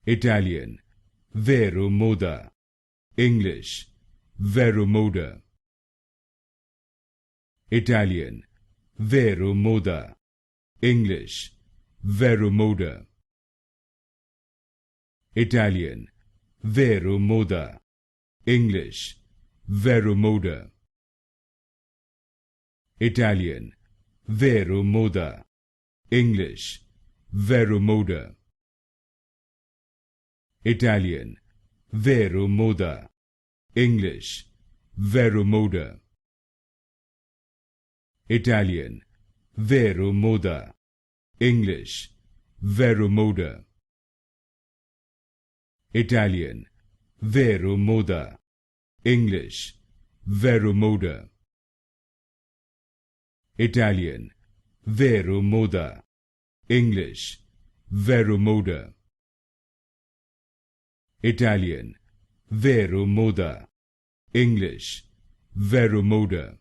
Italian, Vero Moda. English, Vero Moda. Italian, Vero Moda. English, Vero Moda. Italian, Vero Moda. English, Vero Moda. Italian, Vero Moda. English, Vero Moda. Italian, Vero Moda. English, Vero Moda. Italian, Vero Moda. English, Vero Moda. Italian, Vero Moda. English, Vero Moda. Italian, Vero Moda. English, Vero Moda. Italian, Vero Moda. English, Vero Moda.